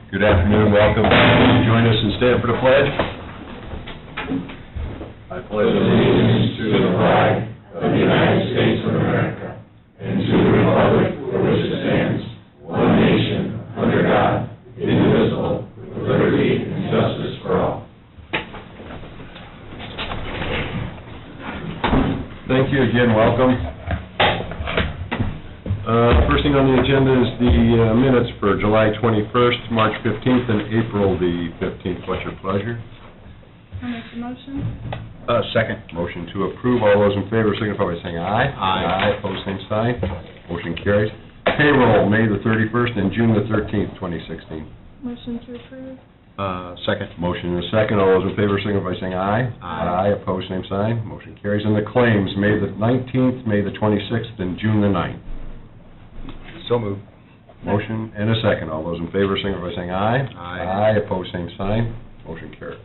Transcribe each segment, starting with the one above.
Good afternoon, welcome. Join us and stand for the pledge. I pledge allegiance to the flag of the United States of America and to the republic for which it stands, one nation, under God, indivisible, with liberty and justice for all. Thank you again, welcome. First thing on the agenda is the minutes for July 21st, March 15th, and April the 15th. What's your pleasure? I'll make the motion. Second. Motion to approve. All those in favor signify by saying aye. Aye. Opposed, same sign. Motion carries. Payroll, May the 31st and June the 13th, 2016. Motion to approve. Second. Motion and a second. All those in favor signify by saying aye. Aye. Opposed, same sign. Motion carries. And the claims, May the 19th, May the 26th, and June the 9th. So moved. Motion and a second. All those in favor signify by saying aye. Aye. Opposed, same sign. Motion carried.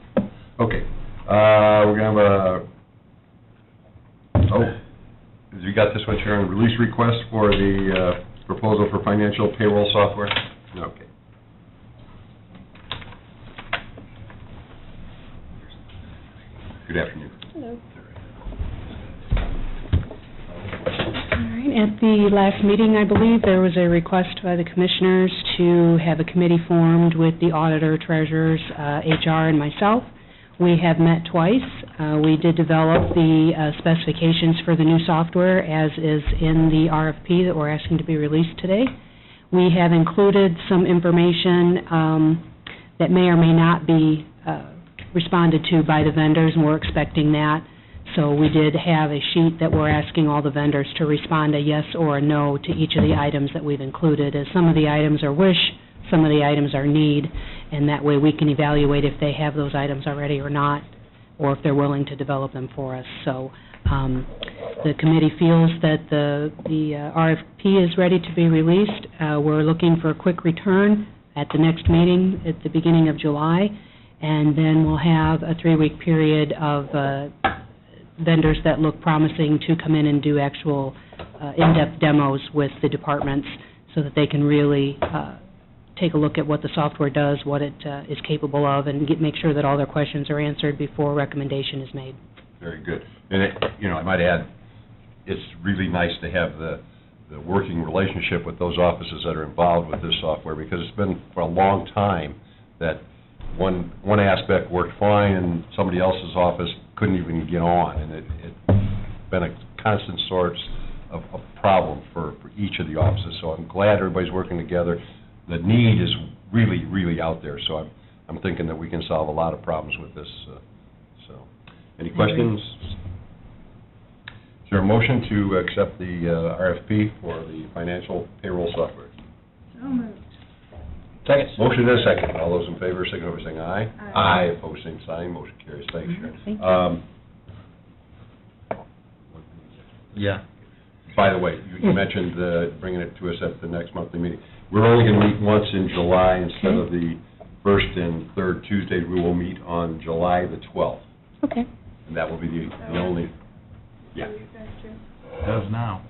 Okay. We're going to have you got this one, Sharon? Release request for the proposal for financial payroll software? Okay. Good afternoon. Hello. All right, at the last meeting, I believe, there was a request by the commissioners to have a committee formed with the auditor, treasurers, HR, and myself. We have met twice. We did develop the specifications for the new software, as is in the RFP that we're asking to be released today. We have included some information that may or may not be responded to by the vendors, and we're expecting that. So we did have a sheet that we're asking all the vendors to respond a yes or a no to each of the items that we've included, as some of the items are wish, some of the items are need, and that way we can evaluate if they have those items already or not, or if they're willing to develop them for us. So the committee feels that the RFP is ready to be released. We're looking for a quick return at the next meeting at the beginning of July, and then we'll have a 3-week period of vendors that look promising to come in and do actual in-depth demos with the departments so that they can really take a look at what the software does, what it is capable of, and make sure that all their questions are answered before a recommendation is made. Very good. And, I might add, it's really nice to have the working relationship with those offices that are involved with this software, because it's been for a long time that one aspect worked fine and somebody else's office couldn't even get on, and it's been a constant source of problem for each of the offices. So I'm glad everybody's working together. The need is really, really out there, so I'm thinking that we can solve a lot of problems with this. Any questions? Is there a motion to accept the RFP for the financial payroll software? So moved. Second. Motion and a second. All those in favor, signify by saying aye. Aye. Aye. Opposed, same sign. Motion carries. Thanks, Sharon. Thank you. Yeah. By the way, you mentioned bringing it to us at the next monthly meeting. We're only going to meet once in July instead of the first and third Tuesday. We will meet on July the 12th, Okay. and that will be the only. Yeah. Does now.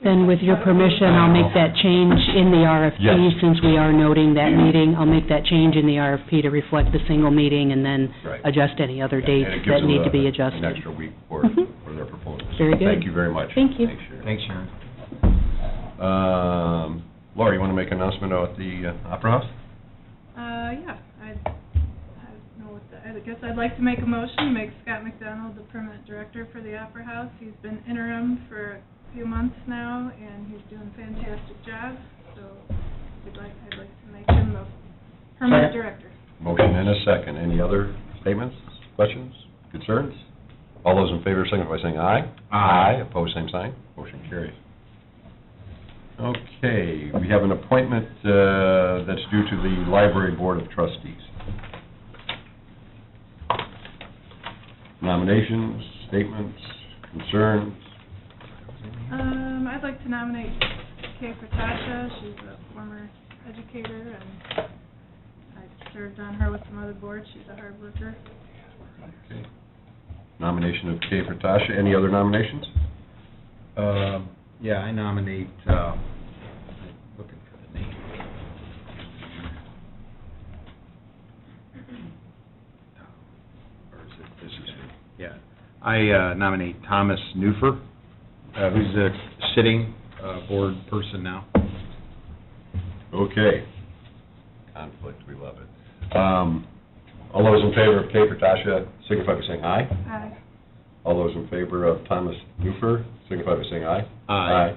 Then with your permission, I'll make that change in the RFP. Yes. Since we are noting that meeting. I'll make that change in the RFP to reflect the single meeting and then Right. adjust any other dates And it gives that need them to be adjusted. an extra week for their proposals. Very good. Thank you very much. Thank you. Thanks, Sharon. Thanks, Sharon. Laura, you want to make an announcement at the Opera House? Yeah, I don't know I guess I'd like to make a motion to make Scott McDonald the permanent director for the Opera House. He's been interim for a few months now, and he's doing a fantastic job, so I'd like to make him the permanent director. Motion and a second. Any other statements, questions, concerns? All those in favor signify by saying aye. Aye. Opposed, same sign. Motion carries. Okay, we have an appointment that's due to the Library Board of Trustees. Nominations, statements, concerns? I'd like to nominate Kay Pratasha. She's a former educator, and I served on her with some other boards. She's a hard worker. Okay. Nomination of Kay Pratasha. Any other nominations? Yeah, I nominate, looking for the name. I nominate Thomas Newfer, who's a sitting board person now. Okay. Conflict, we love it. All those in favor of Kay Fratascia signify by saying aye. Aye. All those in favor of Thomas Newfer signify by saying aye. Aye.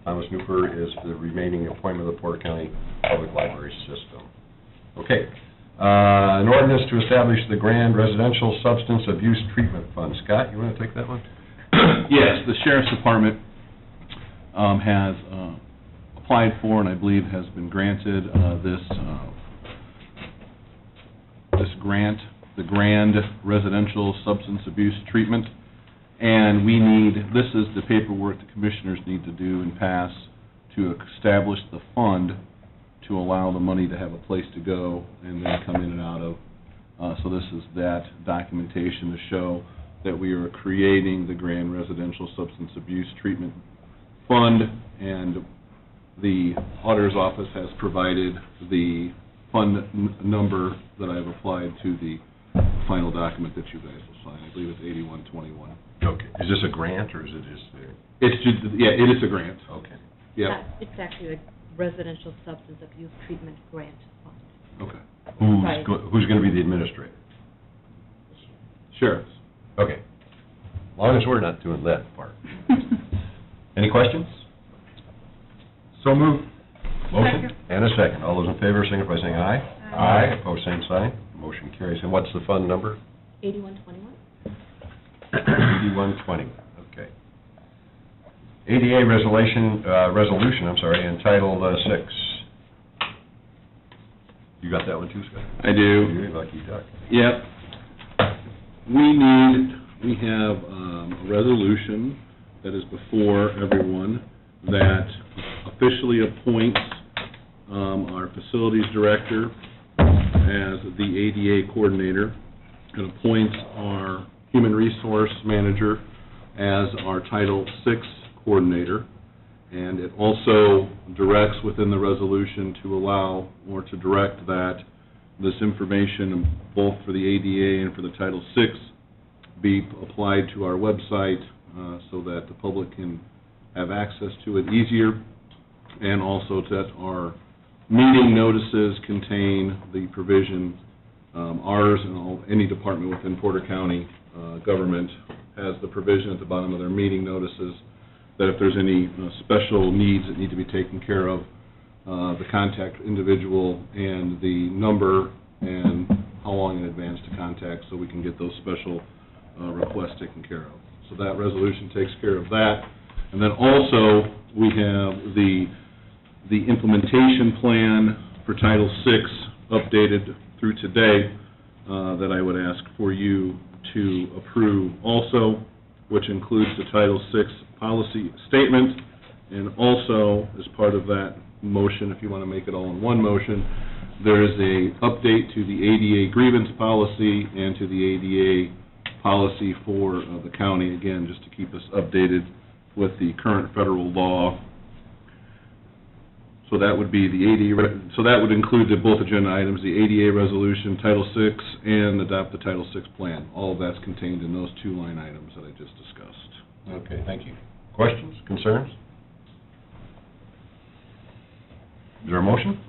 Thomas Newfer is the remaining appointment of the Porter County Public Library System. Okay. An ordinance to establish the Grand Residential Substance Abuse Treatment Fund. Scott, you want to take that one? Yes, the Sheriff's Department has applied for, and I believe has been granted, this grant, the Grand Residential Substance Abuse Treatment. And we need, this is the paperwork the commissioners need to do and pass to establish the fund to allow the money to have a place to go and then come in and out of. So this is that documentation to show that we are creating the Grand Residential Substance Abuse Treatment Fund, and the auditor's office has provided the fund number that I've applied to the final document that you guys will sign. I believe it's 8121. Okay. Is this a grant, or is it just It's just, yeah, it is a grant. Okay. Yeah, It's actually a residential substance abuse treatment grant fund. okay. Right. Who's going to be the administrator? Sheriff's. Okay. As long as we're not doing that part. Any questions? So moved. Motion? Second. And a second. All those in favor, signify by saying aye. Aye. Opposed, same sign. Motion carries. And what's the fund number? 8121? 8120. Okay. ADA resolution, entitled 6. You got that one too, Scott? I do. You're a lucky duck. Yep. We have a resolution that is before everyone that officially appoints our facilities director as the ADA coordinator, and appoints our human resource manager as our Title VI coordinator. And it also directs within the resolution to allow or to direct that this information, both for the ADA and for the Title VI, be applied to our website so that the public can have access to it easier, and also that our meeting notices contain the provision, ours and any department within Porter County government has the provision at the bottom of their meeting notices that if there's any special needs that need to be taken care of, the contact individual and the number and how long in advance to contact so we can get those special requests taken care of. So that resolution takes care of that. And then also, we have the implementation plan for Title VI updated through today that I would ask for you to approve also, which includes the Title VI policy statement, and also, as part of that motion, if you want to make it all in one motion, there is a update to the ADA grievance policy and to the ADA policy for the county, again, just to keep us updated with the current federal law. So that would be the ADA, so that would include both agenda items, the ADA resolution, Title VI, and adopt the Title VI plan. All of that's contained in those two line items that I just discussed. Okay, thank you. Questions, concerns? Is there a motion?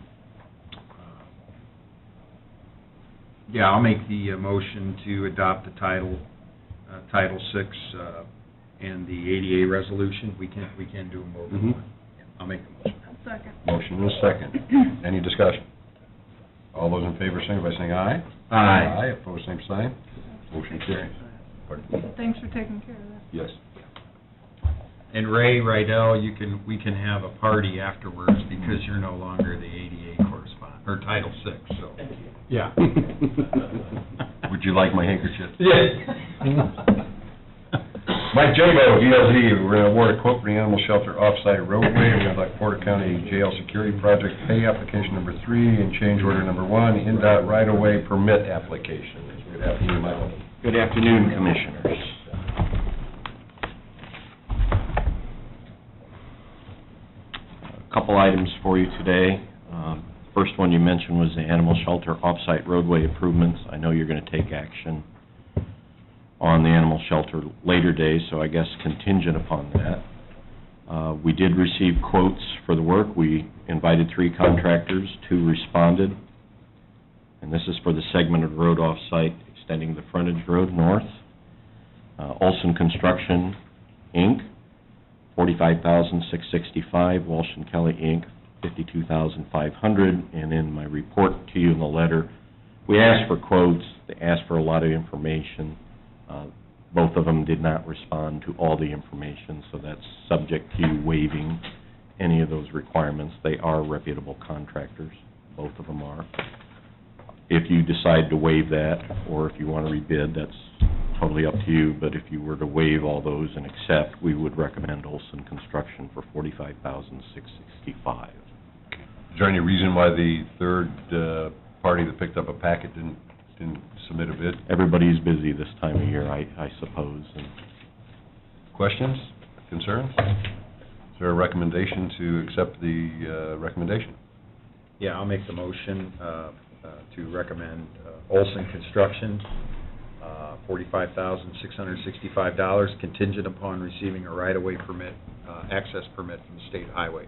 Yeah, I'll make the motion to adopt the Title VI and the ADA resolution. We can do them both in one. Yeah, I'll make the motion. Second. Motion and a second. Any discussion? All those in favor, signify by saying aye. Aye. Aye, opposed, same sign. Motion carries. Pardon? Thanks for taking care of that. Yes. And Ray Rydell, we can have a party afterwards because you're no longer the ADA correspondent, or Title VI, so. Yeah. Would you like my handkerchief? Yeah. Mike Jago, VLZ, we're going to award a quote for the animal shelter off-site roadway. We're going to like Porter County Jail Security Project pay application number 3 and change order number 1, NDOT right-of-way permit application. Good afternoon, Michael. Good afternoon, Commissioners. A couple items for you today. First one you mentioned was the animal shelter off-site roadway improvements. I know you're going to take action on the animal shelter later days, so I guess contingent upon that. We did receive quotes for the work. We invited 3 contractors, 2 responded, and this is for the segment of the road off-site extending the frontage road north. Olson Construction, Inc., $45,665, Walsh and Kelly, Inc., $52,500, and in my report to you in the letter, we asked for quotes. They asked for a lot of information. Both of them did not respond to all the information, so that's subject to you waiving any of those requirements. They are reputable contractors, both of them are. If you decide to waive that, or if you want to rebid, that's totally up to you, but if you were to waive all those and accept, we would recommend Olson Construction for $45,665. Is there any reason why the third party that picked up a packet didn't submit a bid? Everybody's busy this time of year, I suppose. And Questions, concerns? Is there a recommendation to accept the recommendation? Yeah, I'll make the motion to recommend Olson Construction, $45,665, contingent upon receiving a right-of-way permit, access permit from the state highway.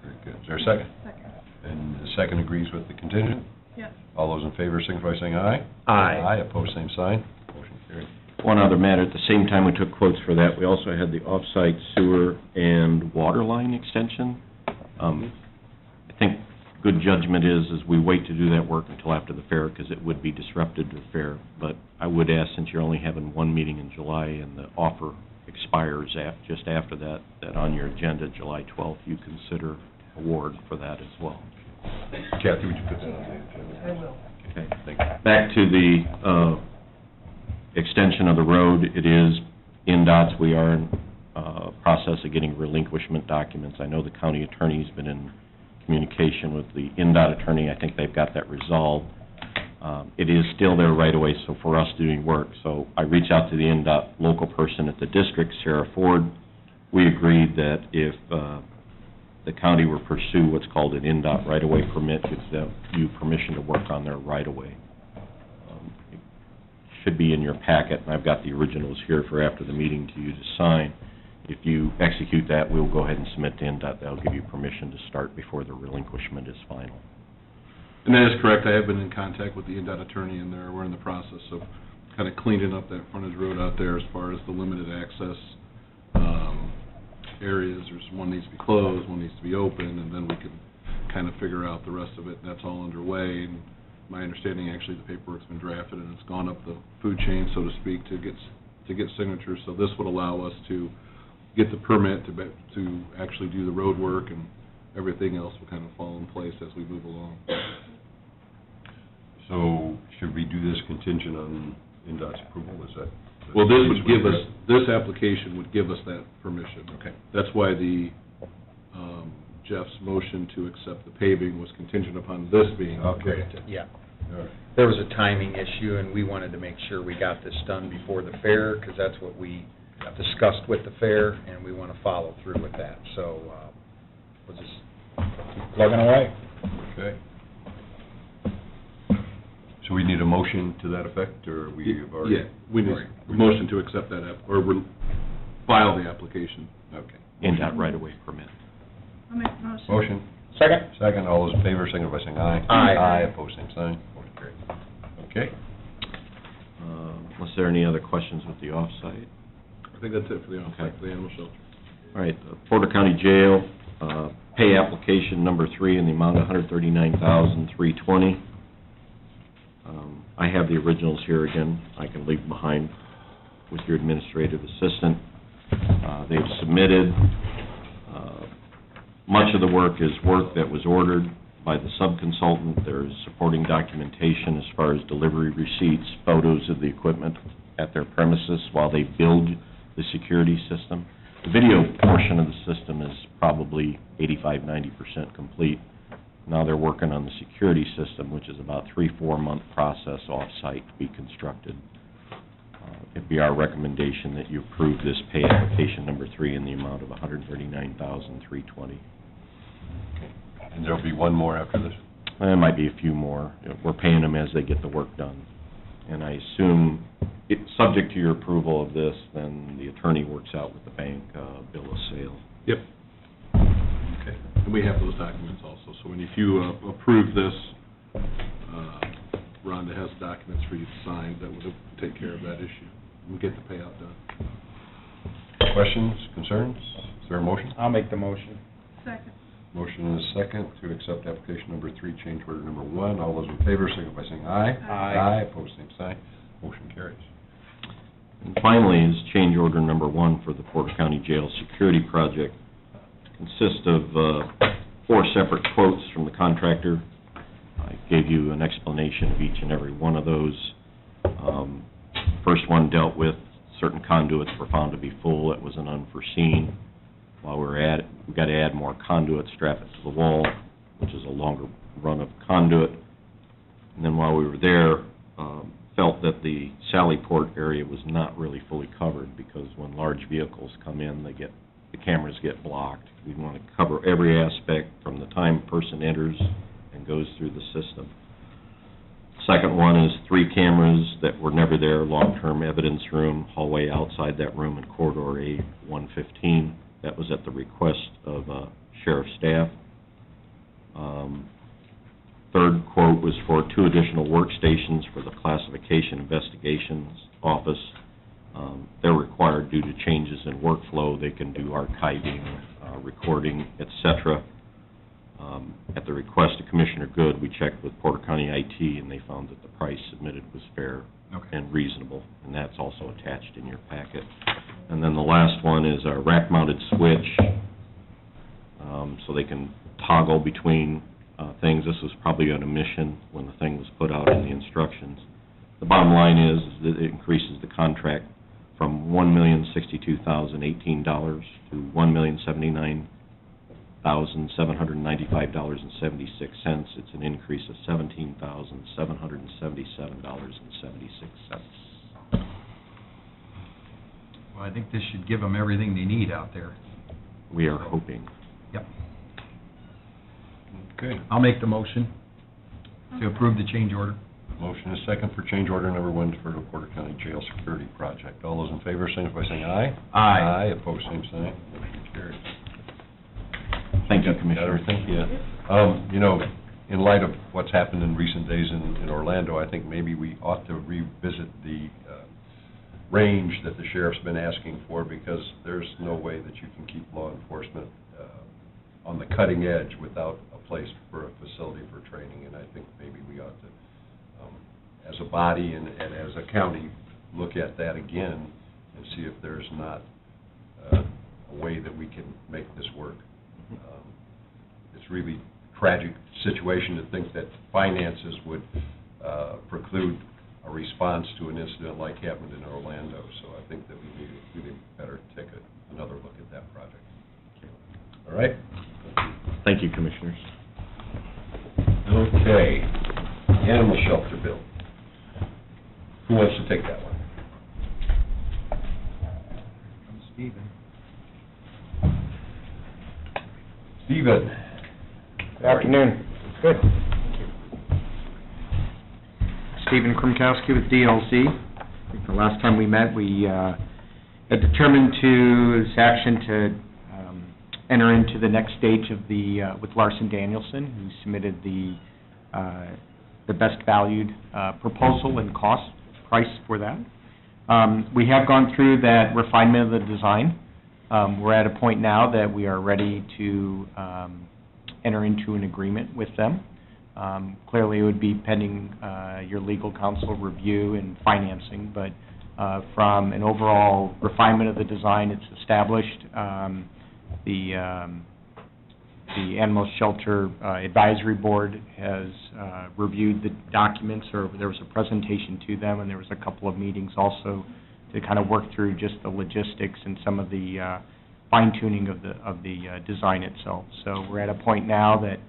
Very good. Is there a second? Second. And the second agrees with the contingent? Yes. All those in favor signify by saying aye. Aye. Aye, opposed, same sign. Motion carried. one other matter, at the same time we took quotes for that, we also had the off-site sewer and water line extension. I think good judgment is we wait to do that work until after the fair, because it would be disruptive to the fair. But I would ask, since you're only having one meeting in July and the offer expires just after that, that on your agenda, July 12th, you consider award for that as well. Kathy, would you put that on the agenda? I will. Okay. Thank you. Back to the extension of the road, it is NDOT's. We are in process of getting relinquishment documents. I know the county attorney's been in communication with the NDOT attorney. I think they've got that resolved. It is still there right away, so for us doing work. So I reached out to the NDOT local person at the district, Sarah Ford. We agreed that if the county will pursue what's called an NDOT right-of-way permit, gives you permission to work on their right-of-way. It should be in your packet, and I've got the originals here for after the meeting to you to sign. If you execute that, we'll go ahead and submit to NDOT. That'll give you permission to start before the relinquishment is final. And that is correct. I have been in contact with the NDOT attorney, and we're in the process of kind of cleaning up that frontage road out there as far as the limited access areas. There's one needs to be closed, one needs to be open, and then we can kind of figure out the rest of it. And that's all underway. And my understanding, actually, the paperwork's been drafted, and it's gone up the food chain, so to speak, to get signatures. So this would allow us to get the permit to actually do the road work, and everything else will kind of fall in place as we move along. So should we do this contingent on NDOT's approval? Is that? Well, this application would give us that permission. Okay. That's why Jeff's motion to accept the paving was contingent upon this being granted. Yeah. All right. There was a timing issue, and we wanted to make sure we got this done before the fair, because that's what we discussed with the fair, and we want to follow through with that. So we'll just keep plugging away. Okay. So we need a motion to that effect, or we have already? Yeah, we need a motion to accept that, file the application. Okay. NDOT right-of-way permit. I'll make the motion. Motion. Second? Second, all those in favor, signify by saying aye. Aye. Aye, opposed, same sign. Motion carried. Okay. Was there any other questions with the off-site? I think that's it for the Okay. on-site, for the animal shelter. All right, Porter County Jail, pay application number 3 in the amount of $139,320. I have the originals here again. I can leave them behind with your administrative assistant. They've submitted. Much of the work is work that was ordered by the subconsultant. There's supporting documentation as far as delivery receipts, photos of the equipment at their premises while they build the security system. The video portion of the system is probably 85-90% complete. Now they're working on the security system, which is about 3-4 month process off-site to be constructed. It'd be our recommendation that you approve this pay application number 3 in the amount of $139,320. And there'll be one more after this? There might be a few more. We're paying them as they get the work done. And I assume, subject to your approval of this, then the attorney works out with the bank bill of sale. Yep. Okay. And we have those documents also, so if you approve this, Rhonda has documents for you to sign that will take care of that issue and get the payout done. Questions, concerns? Is there a motion? I'll make the motion. Second. Motion and a second to accept application number 3, change order number 1. All those in favor, signify by saying aye. Aye. Aye, opposed, same sign. Motion carries. And finally is change order number 1 for the Porter County Jail Security Project. Consists of 4 separate quotes from the contractor. I gave you an explanation of each and every one of those. First one dealt with certain conduits were found to be full. It was an unforeseen. While we were at it, we got to add more conduit, strap it to the wall, which is a longer run of conduit. And then while we were there, felt that the Sallyport area was not really fully covered, because when large vehicles come in, the cameras get blocked. We want to cover every aspect from the time a person enters and goes through the system. Second one is 3 cameras that were never there, long-term evidence room, hallway outside that room, and corridor A115. That was at the request of sheriff's staff. Third quote was for 2 additional workstations for the classification investigations office. They're required due to changes in workflow. They can do archiving, recording, etc. At the request of Commissioner Good, we checked with Porter County IT, and they found that the price submitted was fair and reasonable, and that's also attached in your packet. And then the last one is a rack-mounted switch, so they can toggle between things. This was probably an omission when the thing was put out in the instructions. The bottom line is that it increases the contract from $1,062,018 to $1,079,795.76. It's an increase of $17,777.76. Well, I think this should give them everything they need out there. We are hoping. Yep. Okay. I'll make the motion to approve the change order. Motion is second for change order number 1 for the Porter County Jail Security Project. All those in favor, signify by saying aye. Aye. Aye, opposed, same sign. Motion carries. Thank you, Got Commissioner. everything? Yeah. In light of what's happened in recent days in Orlando, I think maybe we ought to revisit the range that the sheriff's been asking for, because there's no way that you can keep law enforcement on the cutting edge without a place for a facility for training. And I think maybe we ought to, as a body and as a county, look at that again and see if there's not a way that we can make this work. It's really a tragic situation to think that finances would preclude a response to an incident like happened in Orlando. So I think that we really better take another look at that project. All right? Thank you, Commissioners. Okay. Animal shelter bill. Who wants to take that one? Stephen. Stephen. Good afternoon. Good. Stephen Krumkowski with DLC. I think the last time we met, we had determined this action to enter into the next stage of with Larson Danielson, who submitted the best valued proposal and price for that. We have gone through that refinement of the design. We're at a point now that we are ready to enter into an agreement with them. Clearly, it would be pending your legal counsel review and financing, but from an overall refinement of the design, it's established. The Animal Shelter Advisory Board has reviewed the documents, or there was a presentation to them, and there was a couple of meetings also to kind of work through just the logistics and some of the fine-tuning of the design itself. So we're at a point now that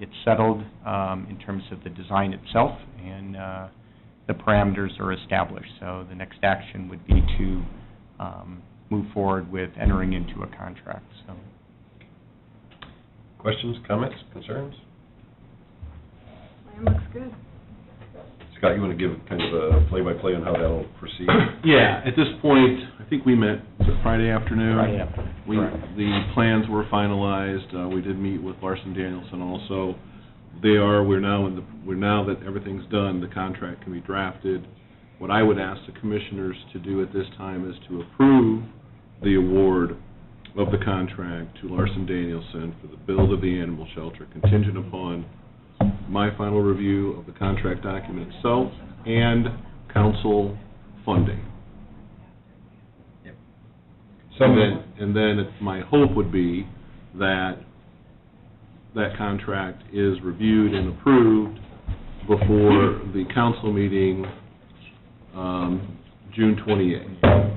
it's settled in terms of the design itself, and the parameters are established. So the next action would be to move forward with entering into a contract. So. Questions, comments, concerns? Plan looks good. Scott, you want to give kind of a play-by-play on how that'll proceed? Yeah, at this point, I think we met, was it Friday afternoon? Friday afternoon. The plans were finalized, we did meet with Larson Danielson also. We're now that everything's done, the contract can be drafted. What I would ask the commissioners to do at this time is to approve the award of the contract to Larson Danielson for the build of the animal shelter, contingent upon my final review of the contract document itself and council funding. And then my hope would be that that contract is reviewed and approved before the council meeting, June 28th.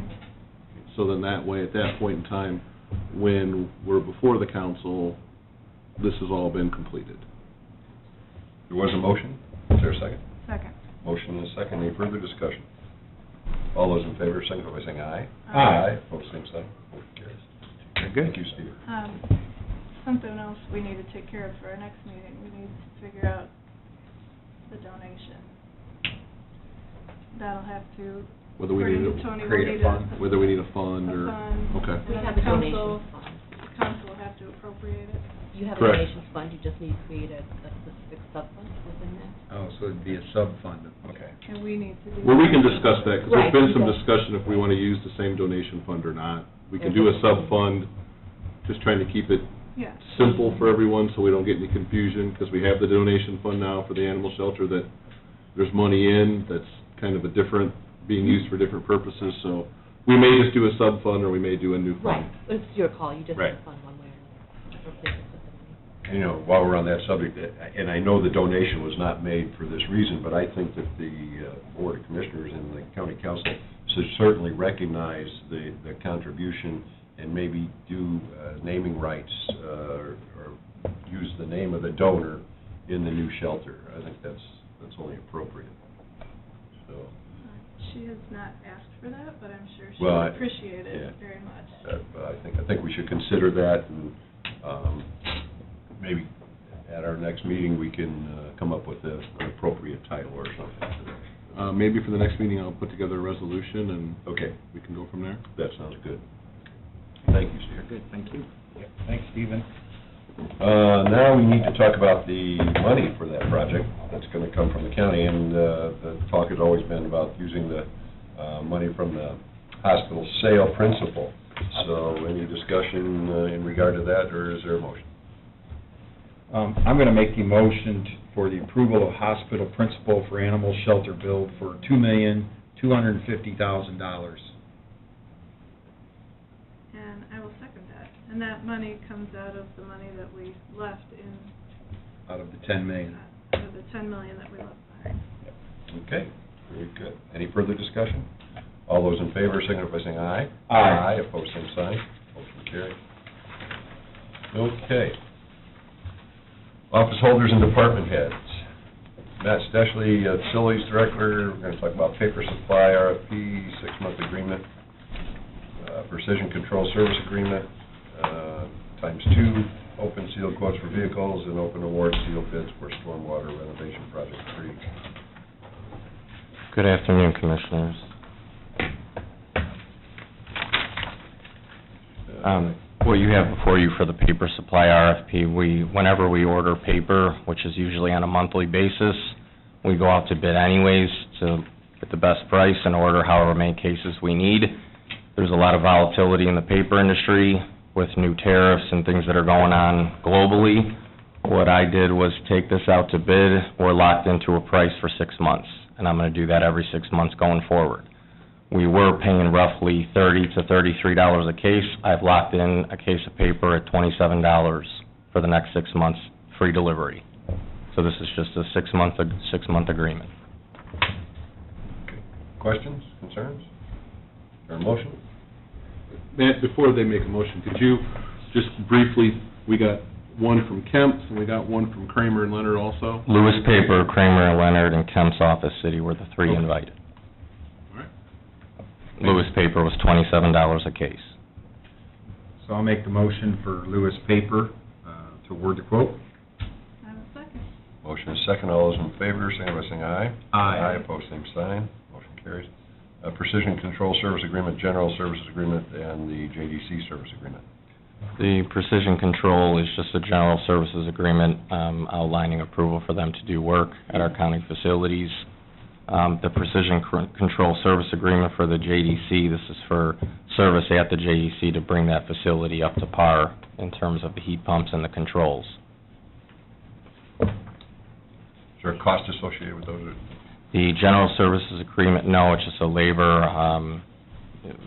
So then that way, at that point in time, when we're before the council, this has all been completed. There was a motion. Is there a second? Second. Motion and a second. Any further discussion? All those in favor, signify by saying aye. Aye. Opposed, same sign. Motion carries. Very good. Thank you, Steve. Something else we need to take care of for our next meeting, we need to figure out the donation. That'll have to, Whether we according need to Tony, to we'll need a whether we need a fund or, fund. okay. We And have the a donation council, fund. the council will have to appropriate it. You have a Correct. donations fund, you just need to create a specific sub-fund within that. Oh, so it'd be a sub-fund, okay. And we need to do. Well, we can discuss that, because there's Right, been some okay. discussion if we want to use the same donation fund or not. We can do a sub-fund, just trying to keep it Yeah. simple for everyone, so we don't get any confusion, because we have the donation fund now for the animal shelter that there's money in that's kind of a different, being used for different purposes, so we may just do a sub-fund, or we may do a new Right, fund. it's your call, you just Right. have to fund one way or another. Or place it with the money. You know, while we're on that subject, and I know the donation was not made for this reason, but I think that the Board of Commissioners and the County Council should certainly recognize the contribution and maybe do naming rights or use the name of the donor in the new shelter. I think that's only appropriate. So, She has not asked for that, but I'm sure she Well, would I- appreciate yeah. it very much. I think we should consider that, and maybe at our next meeting, we can come up with an appropriate title or something. Maybe for the next meeting, I'll put together a resolution, and Okay, we can go from there. that sounds good. Thank you, Steve. Good, thank you. Thanks, Stephen. Now we need to talk about the money for that project that's going to come from the county, and the talk has always been about using the money from the hospital sale principal. So any discussion in regard to that, or is there a motion? I'm going to make the motion for the approval of hospital principal for animal shelter build for $2,250,000. And I will second that. And that money comes out of the money that we left in, Out of the $10 million. out of the $10 million that we left behind. Okay, very good. Any further discussion? All those in favor, signify by saying aye. Aye. Opposed, same sign. Motion carried. Okay. Office holders and department heads. Matt Stashley, Facilities Director, we're going to talk about paper supply, RFP, 6-month agreement, Precision Control Service Agreement, ×2, open sealed quotes for vehicles, and open award sealed bids for stormwater renovation project 3. Good afternoon, Commissioners. What you have before you for the paper supply RFP, whenever we order paper, which is usually on a monthly basis, we go out to bid anyways to get the best price and order however many cases we need. There's a lot of volatility in the paper industry with new tariffs and things that are going on globally. What I did was take this out to bid. We're locked into a price for 6 months, and I'm going to do that every 6 months going forward. We were paying roughly $30 to $33 a case. I've locked in a case of paper at $27 for the next 6 months, free delivery. So this is just a six-month agreement. Questions, concerns? Or a motion? Matt, before they make a motion, could you just briefly, we got one from Kemp's, and we got one from Kramer and Leonard also? Lewis Paper, Kramer and Leonard, and Kemp's Office City were the three Okay. invited. All right. Lewis Paper was $27 a case. So I'll make the motion for Lewis Paper to award the quote. I will second. Motion Motion is second. All those in favor, signify by saying aye. Aye. Opposed, same sign. Motion carries. Precision Control Service Agreement, General Services Agreement, and the JDC Service Agreement. The Precision Control is just a general services agreement outlining approval for them to do work at our county facilities. The Precision Control Service Agreement for the JDC, this is for service at the JDC to bring that facility up to par in terms of the heat pumps and the controls. Is there a cost associated with those? The General Services Agreement, no, it's just a labor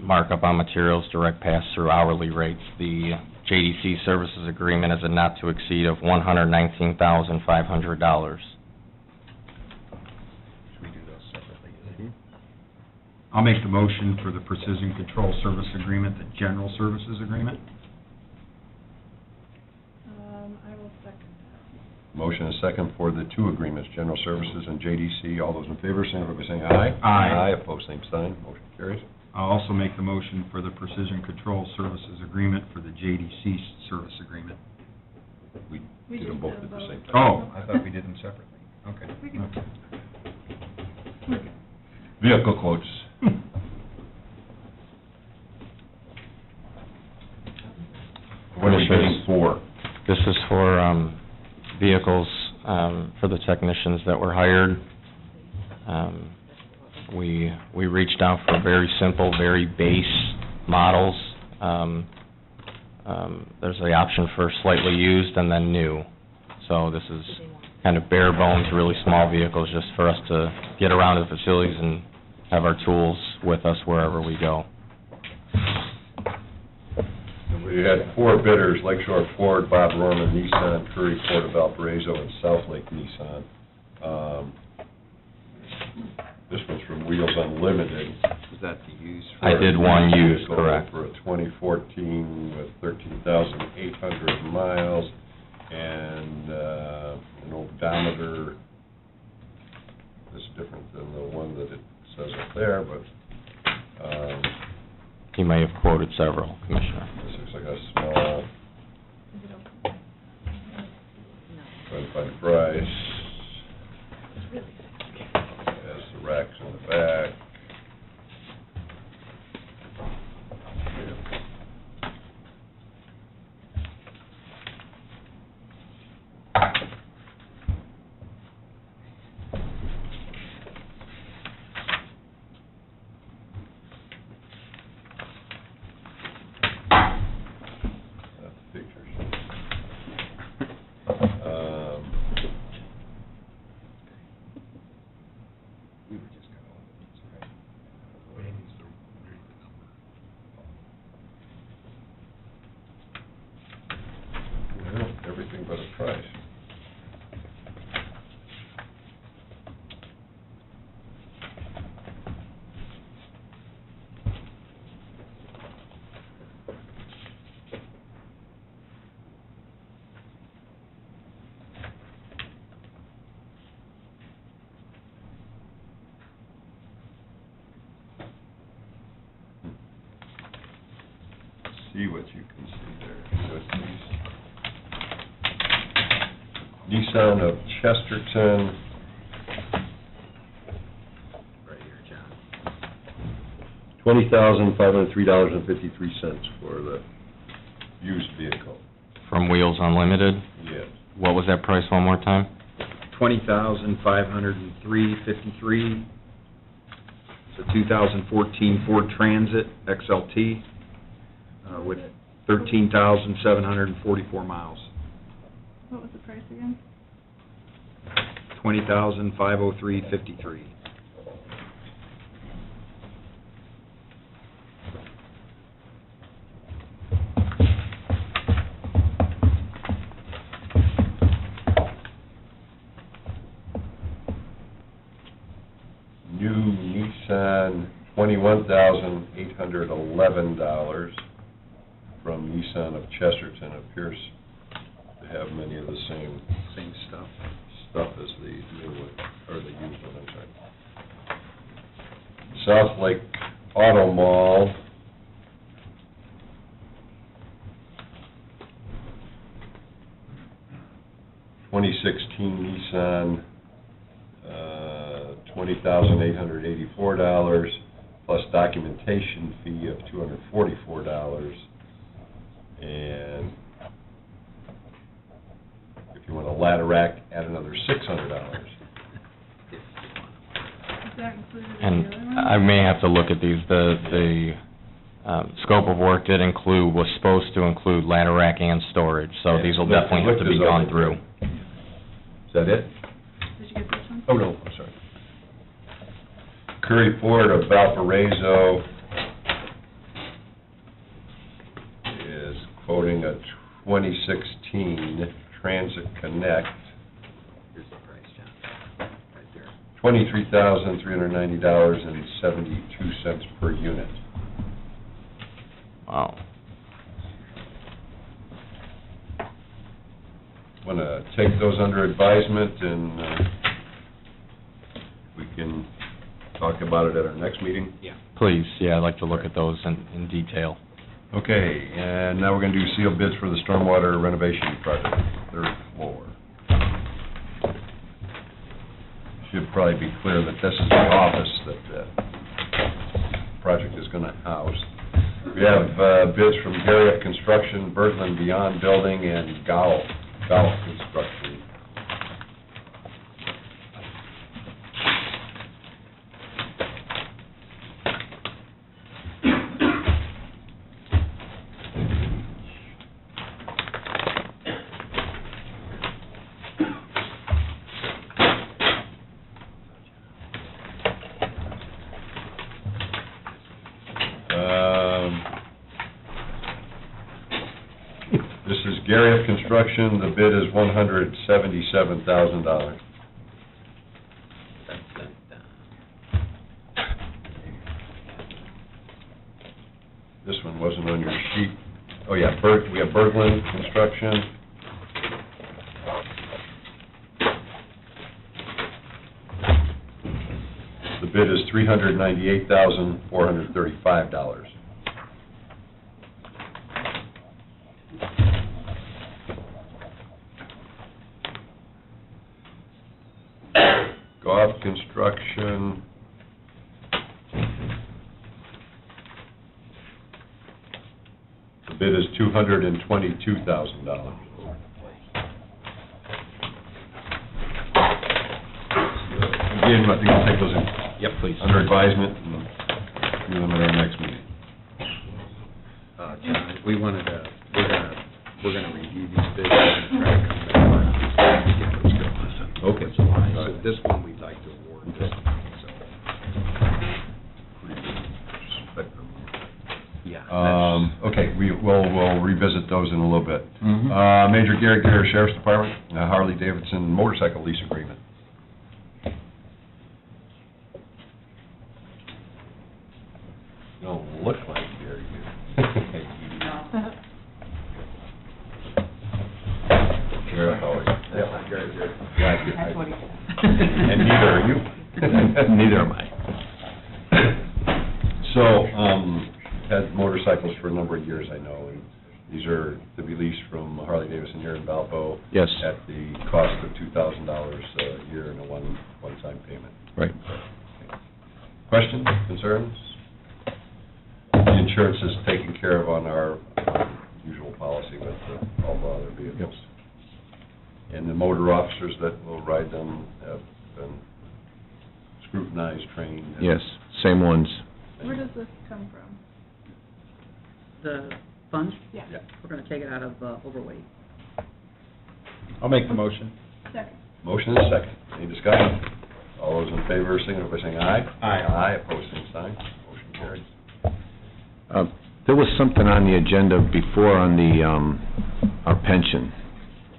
markup on materials, direct pass-through hourly rates. The JDC Services Agreement is a not-to-exceed of $119,500. Should we do those separately? I'll make the motion for the Precision Control Service Agreement, the General Services Agreement. I will second that. Motion is second for the two agreements, General Services and JDC. All those in favor, signify by saying aye. Aye. Opposed, same sign. Motion carries. I'll also make the motion for the Precision Control Services Agreement for the JDC Service Agreement. We We did them just both did at the both. same time. Oh, I thought we did them separately. Okay. We can- Okay. Vehicle quotes. What are we bidding for? This is for vehicles for the technicians that were hired. We reached out for very simple, very base models. There's the option for slightly used and then new. So this is kind of bare bones, really small vehicles, just for us to get around to the facilities and have our tools with us wherever we go. We had four bidders, Lakeshore Ford, Bob Rorman, Nissan, Curry Ford of Valparaiso, and Southlake Nissan. This one's from Wheels Unlimited. Is that the use? I did one used, Vehicle correct. For a 2014 with 13,800 miles and an odometer. This is different than the one that it says up there, but He may have quoted several, Commissioner. this looks like a small, Is it open? trying to find the price. Has the racks in the back. That's the pictures. We were just gonna open these, right? Well, everything but a price. See what you can see there. So it's Nissan of Chesterton, Right here, John. $20,503.53 for the used vehicle. From Wheels Unlimited. Yes. What was that price one more time? $20,503.53. It's a 2014 Ford Transit XLT with 13,744 miles. What was the price again? $20,503.53. New Nissan, $21,811 from Nissan of Chesterton. Appears to have many of the same Same stuff. stuff as the new one, or the used one, I'm sorry. South Lake Auto Mall. 2016 Nissan, $20,884, plus documentation fee of $244. And if you want a ladder rack, add another $600. Is that included in the And other one? I may have to look at these. The scope of work did include, was supposed to include ladder rack and storage, so these will definitely have to be gone through. Is that it? Did you get this one? Oh, no, I'm sorry. Curry Ford of Valparaiso is quoting a 2016 Transit Connect, Here's the price, John, right there. $23,390.72 per unit. Wow. Want to take those under advisement, and we can talk about it at our next meeting? Yeah. Please, yeah, I'd like to look at those in detail. Okay, and now we're going to do sealed bids for the stormwater renovation project, third floor. Should probably be clear that this is the office that the project is going to house. We have bids from Garriott Construction, Bertland Beyond Building, and Golf Construction. This is Garriott Construction, the bid is $177,000. This one wasn't on your sheet. Oh, yeah, we have Bergland Construction. The bid is $398,435. Goff Construction. The bid is $222,000. Again, I think we'll take those in. Yep, please. Under advisement and do them at our next meeting. John, we wanted to, we're gonna review these bids and try to come back and get those going. Okay. So this one, we'd like to award this one, so. Yeah. Okay, we'll revisit those in a little bit. Mhm. Major Garrett Garrett Sheriff's Department, Harley Davidson motorcycle lease agreement. You don't look like Gary Sheriff, how are you? That's not Gary Garrett. That's what he said. And neither are you. Neither am I. So, had motorcycles for a number of years, I know, and these are to be leased from Harley Davidson here in Valpo. Yes. At the cost of $2,000 a year and a one-time payment. Right. Questions, concerns? The insurance is taken care of on our usual policy with all the other vehicles. And the motor officers that will ride them have been scrutinized, trained. and- Yes, same ones. Where does this come from? The funds, Yeah. Yeah. we're gonna take it out of overweight. I'll make the motion. Second. Motion is second. Any discussion? All those in favor, signify by saying aye. Aye. Aye, opposed, same sign. Motion carries. There was something on the agenda before on the, our pension,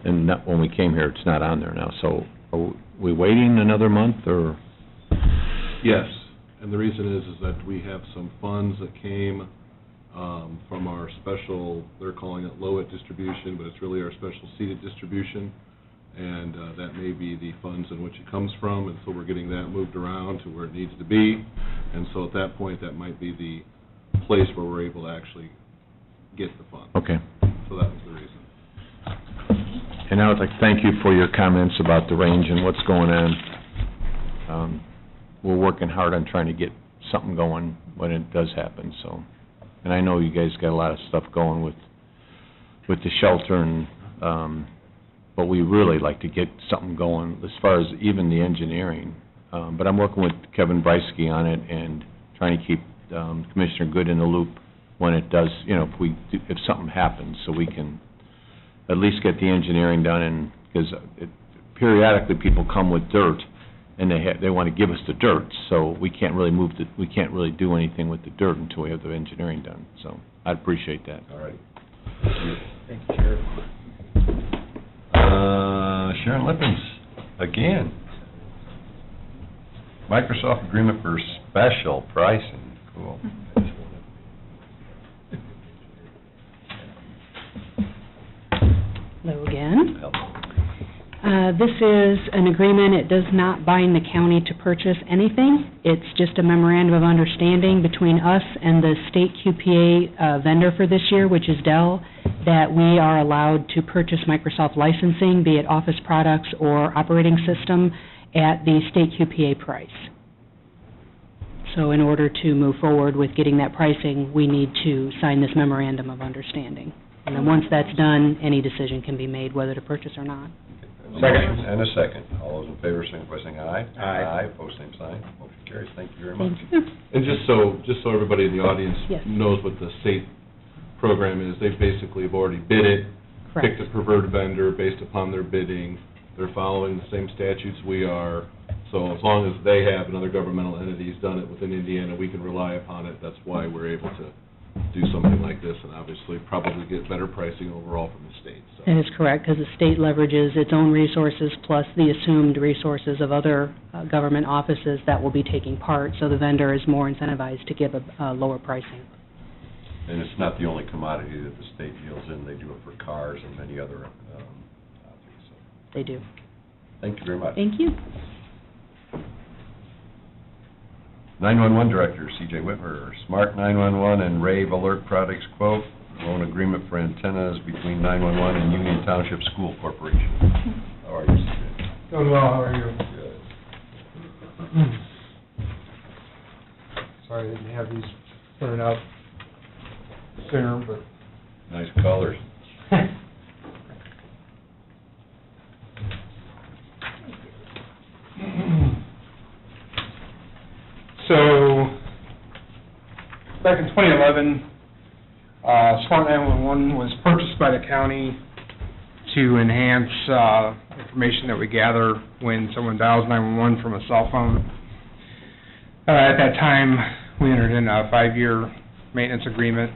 and not, when we came here, it's not on there now, so are we waiting another month, or? Yes, and the reason is that we have some funds that came from our special, they're calling it Lowit distribution, but it's really our special seated distribution, and that may be the funds in which it comes from, and so we're getting that moved around to where it needs to be, and so at that point, that might be the place where we're able to actually get the funds. Okay. So that was the reason. And I would like to thank you for your comments about the range and what's going on. We're working hard on trying to get something going when it does happen, so. And I know you guys got a lot of stuff going with the shelter and, but we really like to get something going as far as even the engineering. But I'm working with Kevin Breisky on it and trying to keep Commissioner Good in the loop when it does, if something happens, so we can at least get the engineering done, and, because periodically people come with dirt, and they want to give us the dirt, so we can't really do anything with the dirt until we have the engineering done, so I'd appreciate that. All right. Thank you, Sheriff. Sharon Lippens, again. Microsoft agreement for special pricing, cool. Hello again. This is an agreement. It does not bind the county to purchase anything. It's just a memorandum of understanding between us and the state QPA vendor for this year, which is Dell, that we are allowed to purchase Microsoft licensing, be it Office products or operating system, at the state QPA price. So in order to move forward with getting that pricing, we need to sign this memorandum of understanding. And then once that's done, any decision can be made whether to purchase or not. Second. And a second. All those in favor, signify by saying aye. Aye. Aye, pose same sign. Motion carries. Thank you very much. Thank you. And just so everybody in the audience Yes. knows what the state program is, they basically have already bid it, Correct. picked a preferred vendor based upon their bidding. They're following the same statutes we are. So as long as they have and other governmental entities done it within Indiana, we can rely upon it. That's why we're able to do something like this, and obviously probably get better pricing overall from the state. So. That is correct, because the state leverages its own resources plus the assumed resources of other government offices that will be taking part, so the vendor is more incentivized to give a lower pricing. And it's not the only commodity that the state deals in. They do it for cars and many other objects. So, They do. thank you very much. Thank you. 911 Director, C.J. Whitmer, Smart 911 and Rave Alert Products quote, loan agreement for antennas between 911 and Union Township School Corporation. How are you, C.J.? Doing well, how are you? Good. Sorry I didn't have these printed out sooner, but... Nice colors. So, back in 2011, Smart 911 was purchased by the county to enhance information that we gather when someone dials 911 from a cell phone. At that time, we entered in a 5-year maintenance agreement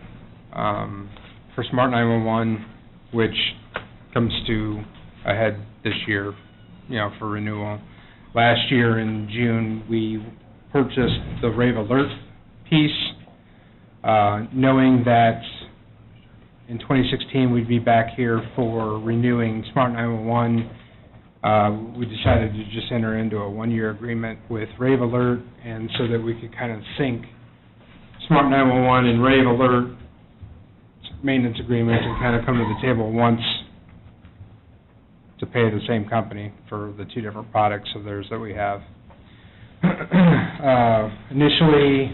for Smart 911, which comes to a head this year, for renewal. Last year in June, we purchased the Rave Alert piece, knowing that in 2016 we'd be back here for renewing Smart 911. We decided to just enter into a 1-year agreement with Rave Alert, and so that we could kind of sync Smart 911 and Rave Alert maintenance agreements and kind of come to the table once to pay the same company for the 2 different products of theirs that we have. Initially,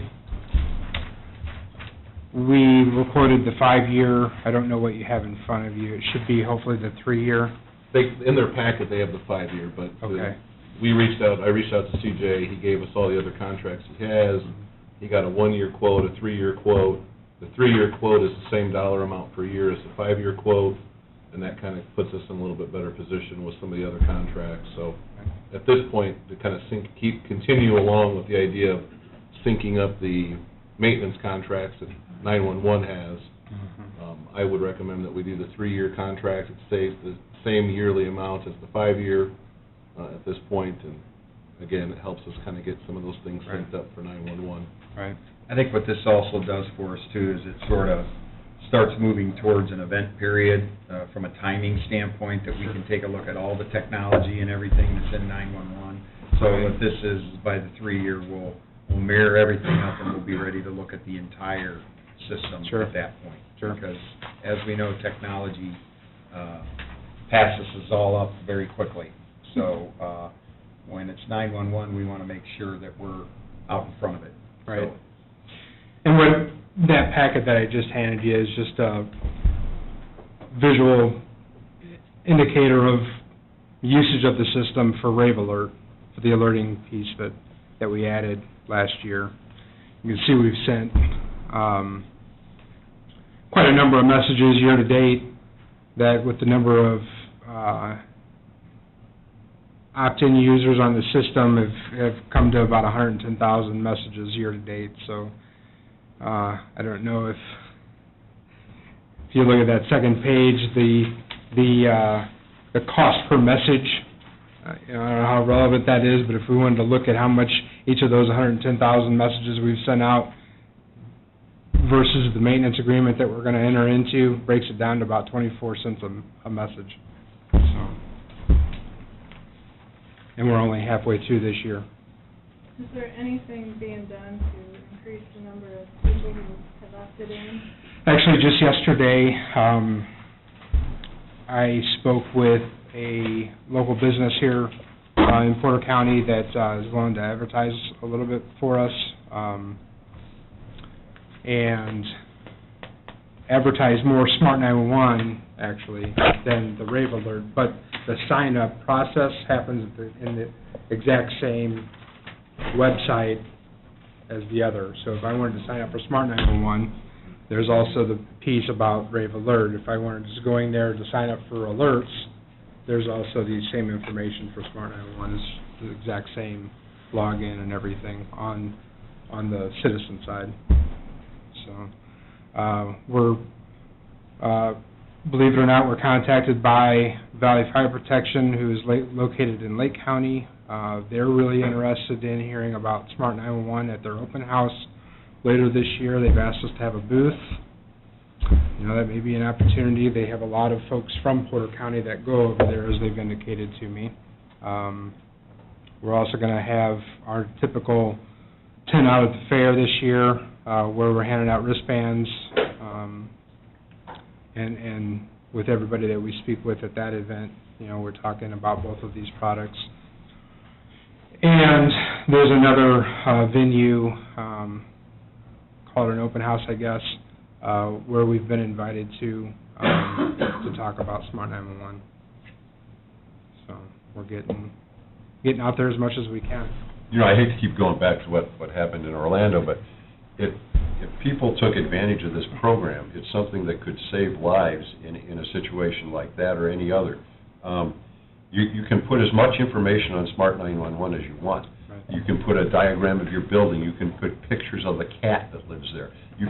we recorded the 5-year. I don't know what you have in front of you. It should be hopefully the 3-year. In their packet, they have the 5-year, but Okay. I reached out to CJ, he gave us all the other contracts he has. He got a 1-year quote, a 3-year quote. The 3-year quote is the same dollar amount per year as the 5-year quote, and that kind of puts us in a little bit better position with some of the other contracts. So at this point, to kind of continue along with the idea of syncing up the maintenance contracts that 911 has, I would recommend that we do the 3-year contract. It stays the same yearly amount as the 5-year at this point, and again, it helps us kind of get some of those things synced up for 911. Right. I think what this also does for us too is it sort of starts moving towards an event period from a timing standpoint, that we can take a look at all the technology and everything that's in 911. So what this is, by the 3-year, we'll mirror everything up, and we'll be ready to look at the entire system at that point. Sure. Because as we know, technology passes us all up very quickly. So when it's 911, we want to make sure that we're out in front of it. Right. So, And what that packet that I just handed you is just a visual indicator of usage of the system for Rave Alert, for the alerting piece that we added last year. You can see we've sent quite a number of messages year to date, that with the number of opt-in users on the system have come to about 110,000 messages year to date. So I don't know if you look at that second page, the cost per message, I don't know how relevant that is, but if we wanted to look at how much each of those 110,000 messages we've sent out versus the maintenance agreement that we're going to enter into, breaks it down to about 24 cents a message. So, and we're only halfway through this year. Is there anything being done to increase the number of people who have opted in? Actually, just yesterday, I spoke with a local business here in Porter County that is willing to advertise a little bit for us, and advertise more Smart 911, actually, than the Rave Alert. But the sign-up process happens in the exact same website as the other. So if I wanted to sign up for Smart 911, there's also the piece about Rave Alert. If I wanted just going there to sign up for alerts, there's also the same information for Smart 911. It's the exact same login and everything on the citizen side. So we're, believe it or not, we're contacted by Valley Fire Protection, who is located in Lake County. They're really interested in hearing about Smart 911 at their open house later this year. They've asked us to have a booth. You know, that may be an opportunity. They have a lot of folks from Porter County that go over there, as they've indicated to me. We're also going to have our typical 10 out at the fair this year, where we're handing out wristbands, and with everybody that we speak with at that event, you know, we're talking about both of these products. And there's another venue, called an open house, I guess, where we've been invited to talk about Smart 911. So we're getting out there as much as we can. You know, I hate to keep going back to what happened in Orlando, but if people took advantage of this program, it's something that could save lives in a situation like that or any other. You can put as much information on Smart 911 as you want. Right. You can put a diagram of your building. You can put pictures of the cat that lives there. You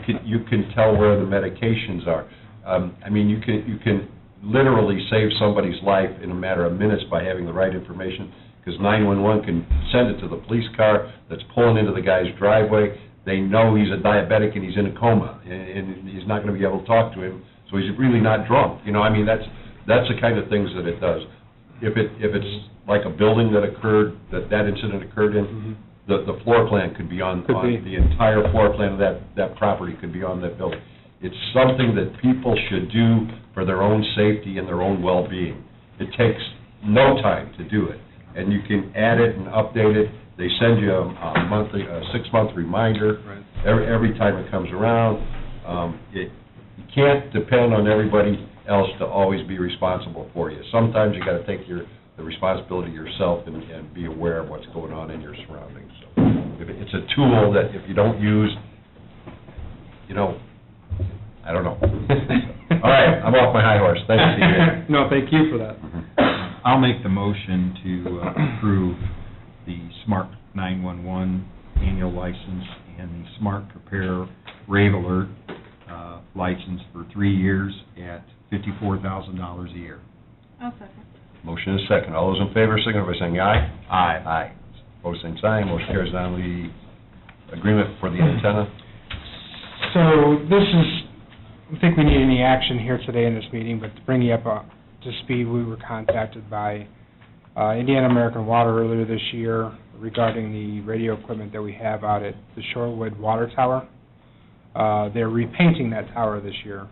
can tell where the medications are. I mean, you can literally save somebody's life in a matter of minutes by having the right information, because 911 can send it to the police car that's pulling into the guy's driveway. They know he's a diabetic and he's in a coma, and he's not going to be able to talk to him, so he's really not drunk. You know, I mean, that's the kind of things that it does. If it's like a building that occurred, that incident occurred in, Mm-hmm. the floor plan could be on the entire floor plan of that property could be on that building. It's something that people should do for their own safety and their own well-being. It takes no time to do it, and you can add it and update it. They send you a monthly, 6-month reminder. Right. Every time it comes around. You can't depend on everybody else to always be responsible for you. Sometimes you got to take the responsibility yourself and be aware of what's going on in your surroundings. So if it's a tool that if you don't use, you know, I don't know. All right, I'm off my high horse. Thanks, CJ. No, thank you for that. I'll make the motion to approve the Smart 911 annual license and the Smart Prepare Rave Alert license for 3 years at $54,000 a year. I'll second. Motion is second. All those in favor, signify by saying aye. Aye. Aye. Opposed, same sign. Motion carries on the agreement for the antenna. So this is, I think we need any action here today in this meeting, but to bring you up to speed, we were contacted by Indiana American Water earlier this year regarding the radio equipment that we have out at the Shorewood Water Tower. They're repainting that tower this year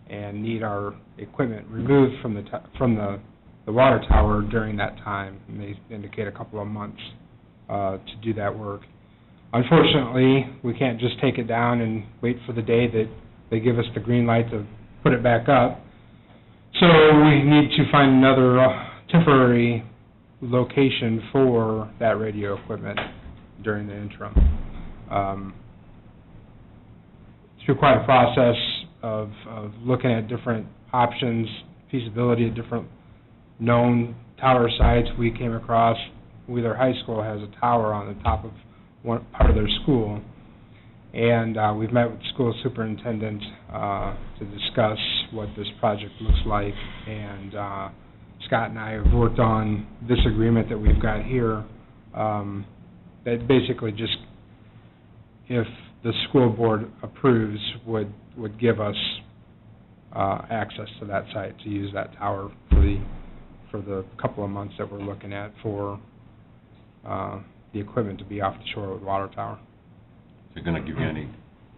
and need our equipment removed from the the water tower during that time, and they indicate a couple of months to do that work. Unfortunately, we can't just take it down and wait for the day that they give us the green light to put it back up. So we need to find another temporary location for that radio equipment during the interim. Through quite a process of looking at different options, feasibility of different known tower sites, we came across Wheeler High School has a tower on the top of one part of their school, and we've met with the school superintendent to discuss what this project looks like, and Scott and I have worked on this agreement that we've got here that basically just, if the school board approves, would give us access to that site to use that tower for the couple of months that we're looking at for the equipment to be off the Shorewood Water Tower. Is it going to give you any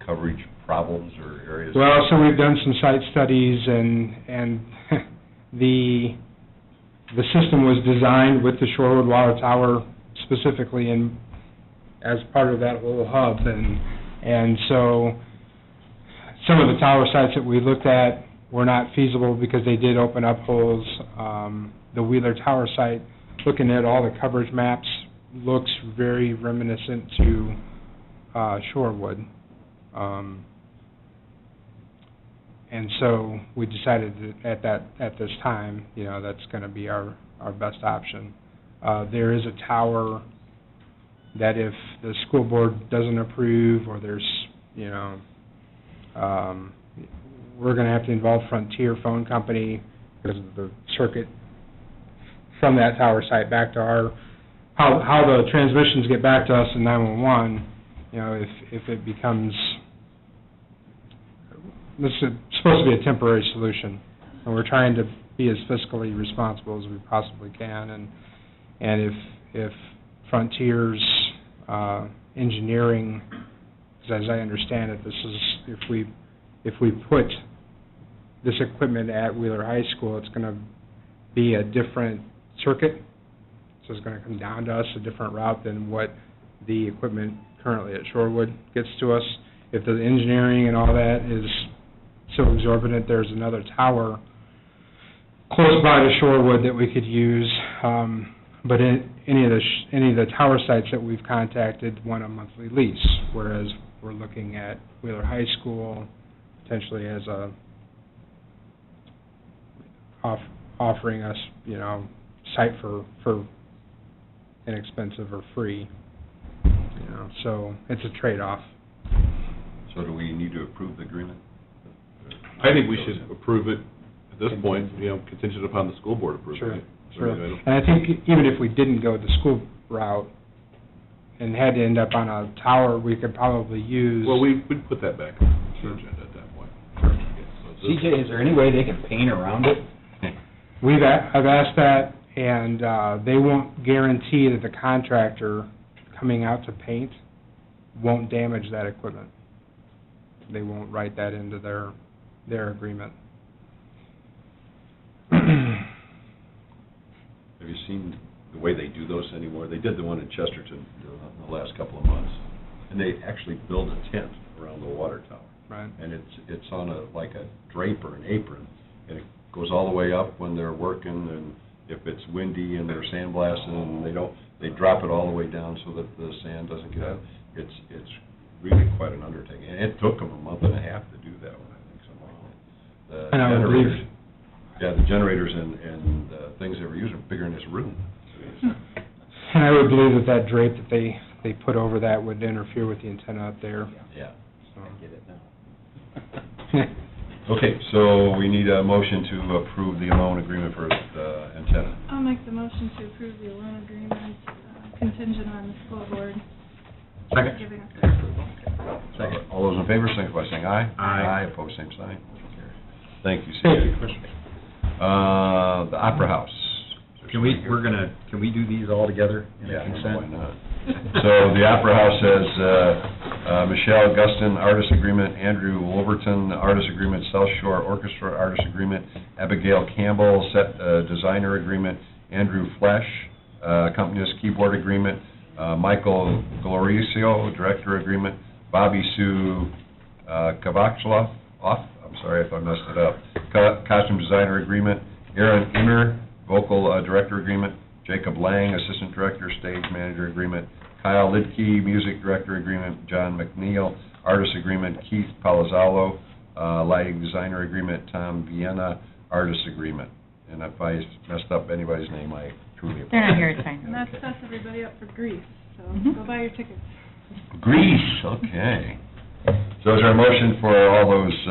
coverage problems or areas? Well, so we've done some site studies, and the system was designed with the Shorewood Water Tower specifically as part of that whole hub, and so some of the tower sites that we looked at were not feasible because they did open up holes. The Wheeler Tower site, looking at all the coverage maps, looks very reminiscent to Shorewood. And so we decided that at this time, that's going to be our best option. There is a tower that if the school board doesn't approve, or there's, we're going to have to involve Frontier Phone Company because of the circuit from that tower site back to how the transmissions get back to us in 911. If it becomes, this is supposed to be a temporary solution, and we're trying to be as fiscally responsible as we possibly can, and if Frontier's engineering, as I understand it, this is, if we put this equipment at Wheeler High School, it's going to be a different circuit, so it's going to come down to us a different route than what the equipment currently at Shorewood gets to us. If the engineering and all that is so exorbitant, there's another tower close by to Shorewood that we could use, but any of the tower sites that we've contacted want a monthly lease, whereas we're looking at Wheeler High School potentially as offering us, site for inexpensive or free, so it's a trade-off. So do we need to approve the agreement? I think we should approve it at this point, contingent upon the school board approving it. Sure. And I think even if we didn't go the school route and had to end up on a tower, we could probably use... Well, we'd put that back on the agenda at that point. CJ, is there any way they can paint around it? I've asked that, and they won't guarantee that the contractor coming out to paint won't damage that equipment. They won't write that into their agreement. Have you seen the way they do those anymore? They did the one in Chesterton in the last couple of months, and they actually build a tent around the water tower. Right. And it's on like a drape or an apron, and it goes all the way up when they're working, and if it's windy and they're sandblasting, and they drop it all the way down so that the sand doesn't get out. It's really quite an undertaking, and it took them a month and a half to do that one, I think, something like that. And I would believe... Yeah, the generators and things they were using are bigger in this room. And I would believe that drape that they put over that would interfere with the antenna up there. Yeah. So. I get it now. Okay, so we need a motion to approve the loan agreement for the antenna. I'll make the motion to approve the loan agreement contingent on the school board Second. giving us their approval. Second. All those in favor, signify by saying aye. Aye. Aye, opposed, same sign. Thank you, CJ. The Opera House. Can we do these all together in a Yeah, consent? why not? So the Opera House has Michelle Guston, artist agreement, Andrew Wolverton, artist agreement, South Shore Orchestra, artist agreement, Abigail Campbell, set designer agreement, Andrew Flesh, accompanist, keyboard agreement, Michael Gloricio, director agreement, Bobby Sue Kavachloff, I'm sorry if I messed it up, costume designer agreement, Aaron Immer, vocal director agreement, Jacob Lang, assistant director, stage manager agreement, Kyle Lidkey, music director agreement, John McNeil, artist agreement, Keith Palazzolo, lighting designer agreement, Tom Vienna, artist agreement. And if I messed up anybody's name, I truly apologize. They're not here, it's fine. And that sets everybody up for Greece, so go buy your tickets. Greece, okay. So is there a motion for all those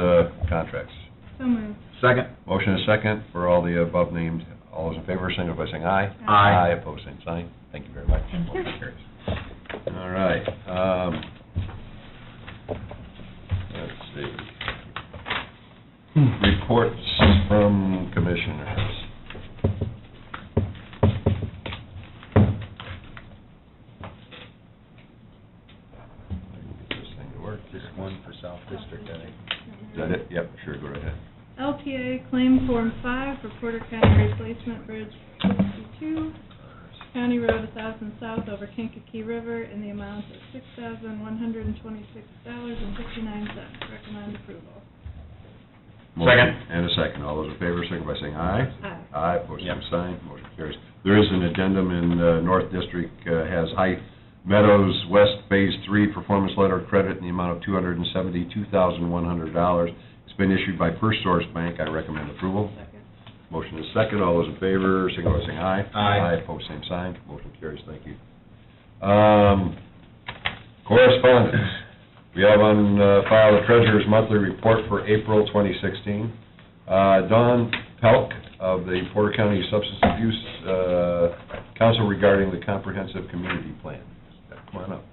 contracts? So moved. Second. Motion is second for all the above named. All those in favor, signify by saying aye. Aye. Aye, opposed, same sign. Thank you very much. Motion carries. All right. Let's see. Reports from commissioners. Get this thing to work. Just one for South District, I think. Is that it? Yep, sure, go right ahead. LTA Claim Form 5 for Porter County Replacement Bridge 62, County Road 1000 South over Kankakee River in the amount of $6,126.59. Recommend approval. Motion and a second. All those in favor, signify by saying aye. Aye. Aye, opposed, same sign. Motion carries. There is an addendum in North District, has High Meadows West Phase 3 performance letter of credit in the amount of $272,100. It's been issued by First Source Bank. I recommend approval. Second. Motion is second. All those in favor, signify by saying aye. Aye. Aye, opposed, same sign. Motion carries. Thank you. Correspondence. We have on file the Treasurer's Monthly Report for April 2016. Dawn Pelk of the Porter County Substance Abuse Council regarding the Comprehensive Community Plan. Come on up.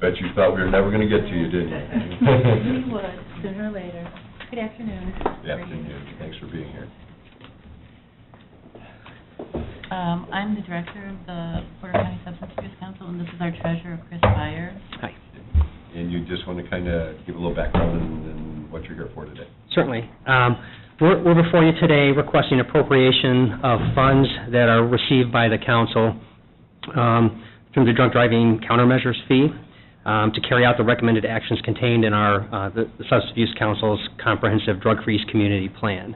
Bet you thought we were never going to get to you, didn't you? We would, sooner or later. Good afternoon. Good afternoon. Thanks for being here. I'm the director of the Porter County Substance Abuse Council, and this is our treasurer, Chris Byers. Hi. And you just want to kind of give a little background and what you're here for today. Certainly. We're before you today requesting appropriation of funds that are received by the council through the drunk driving countermeasures fee to carry out the recommended actions contained in our the Substance Abuse Council's comprehensive drug-free community plan.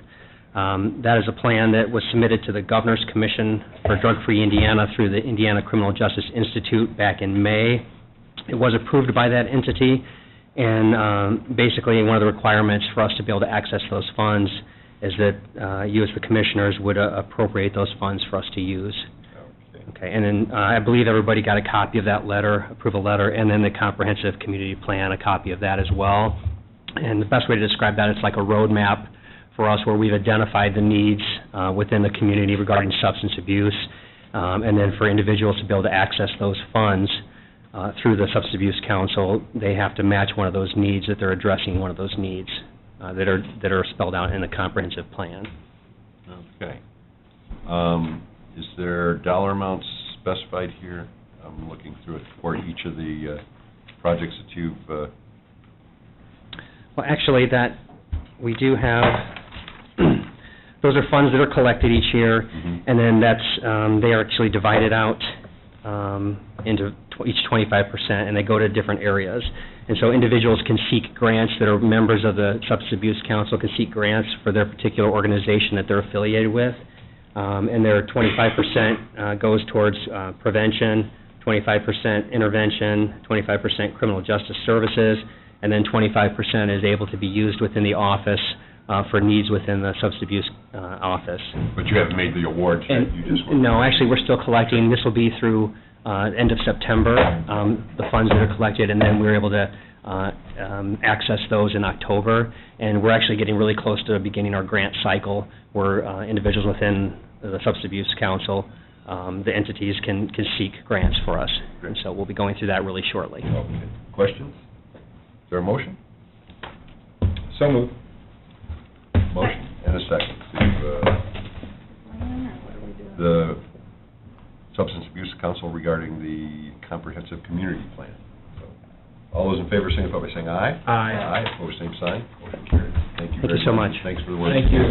That is a plan that was submitted to the Governor's Commission for Drug-Free Indiana through the Indiana Criminal Justice Institute back in May. It was approved by that entity, and basically one of the requirements for us to be able to access those funds is that you as the commissioners would appropriate those funds for us to use. Okay, and then I believe everybody got a copy of that letter, approval letter, and then the comprehensive community plan, a copy of that as well. And the best way to describe that, it's like a roadmap for us where we've identified the needs within the community regarding substance abuse, and then for individuals to be able to access those funds through the Substance Abuse Council, they have to match one of those needs, that they're addressing one of those needs that are spelled out in the comprehensive plan. Okay. Is there dollar amounts specified here? I'm looking through it for each of the projects that you've... Well, actually, that we do have, those are funds that are collected each year, and then that's, they are actually divided out into each 25%, and they go to different areas. And so individuals can seek grants that are members of the Substance Abuse Council, can seek grants for their particular organization that they're affiliated with. And their 25% goes towards prevention, 25% intervention, 25% criminal justice services, and then 25% is able to be used within the office for needs within the substance abuse office. But you haven't made the awards yet? You just want... No, actually, we're still collecting. This will be through end of September, the funds that are collected, and then we're able to access those in October. And we're actually getting really close to beginning our grant cycle where individuals within the Substance Abuse Council, the entities can seek grants for us. And so we'll be going through that really shortly. Okay. Questions? Is there a motion? So moved. Motion and a second to Substance Abuse Council regarding the comprehensive community plan. So, all those in favor signify by saying aye. Aye. Aye, opposed, same sign. Motion carries. Thank you Thank very you so much. Thanks for the work. Thank you.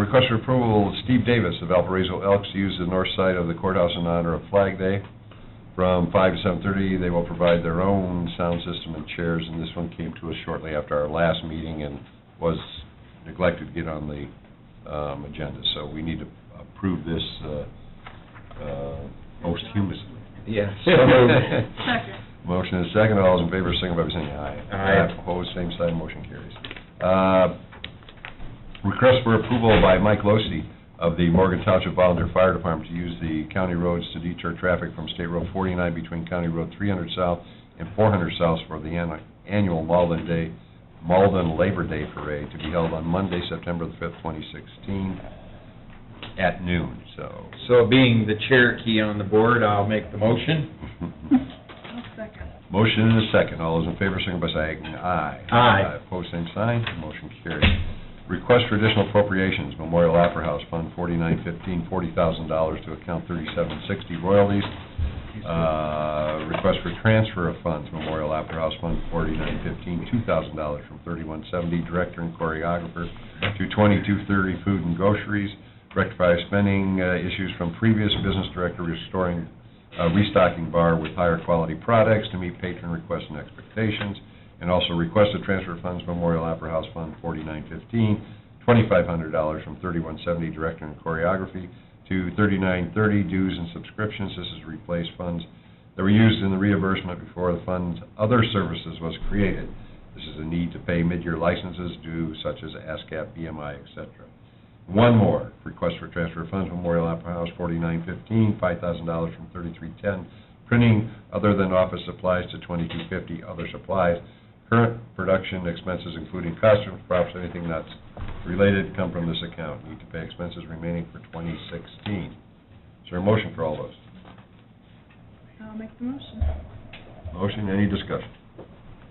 Request for approval of Steve Davis of Valparaiso Elks to use the north side of the courthouse in honor of Flag Day. From 5 to 7:30, they will provide their own sound system and chairs, and this one came to us shortly after our last meeting and was neglected to get on the agenda. So we need to approve this posthumously. Yes. Second. Motion is second. All those in favor signify by saying aye. Aye. Opposed, same sign. Motion carries. Request for approval by Mike Losey of the Morgan Township Volunteer Fire Department to use the county roads to deter traffic from State Road 49 between County Road 300 South and 400 South for the annual Malden Labor Day Parade to be held on Monday, September the 5th, 2016, at noon. So being the Cherokee on the board, I'll make the motion. I'll second. Motion and a second. All those in favor, signify by saying aye. Aye. Opposed, same sign. Motion carries. Request for additional appropriations, Memorial Opera House Fund 4915, $40,000 to account 3760 royalties. Request for transfer of funds, Memorial Opera House Fund 4915, $2,000 from 3170 Director and Choreographer to 2230 Food and Groceries. Rectify spending issues from previous business director restocking bar with higher quality products to meet patron requests and expectations. And also request to transfer funds Memorial Opera House Fund 4915, $2,500 from 3170 Director and Choreography to 3930 Dues and Subscriptions. This is replace funds that were used in the reimbursement before the fund's other services was created. This is a need to pay mid-year licenses due such as ASCAP, BMI, etc. One more, request for transfer of funds Memorial Opera House 4915, $5,000 from 3310 Printing other than office supplies to 2250 Other supplies. Current production expenses, including costumes, props, anything that's related, come from this account. Need to pay expenses remaining for 2016. Is there a motion for all those? I'll make the motion. Motion, any discussion?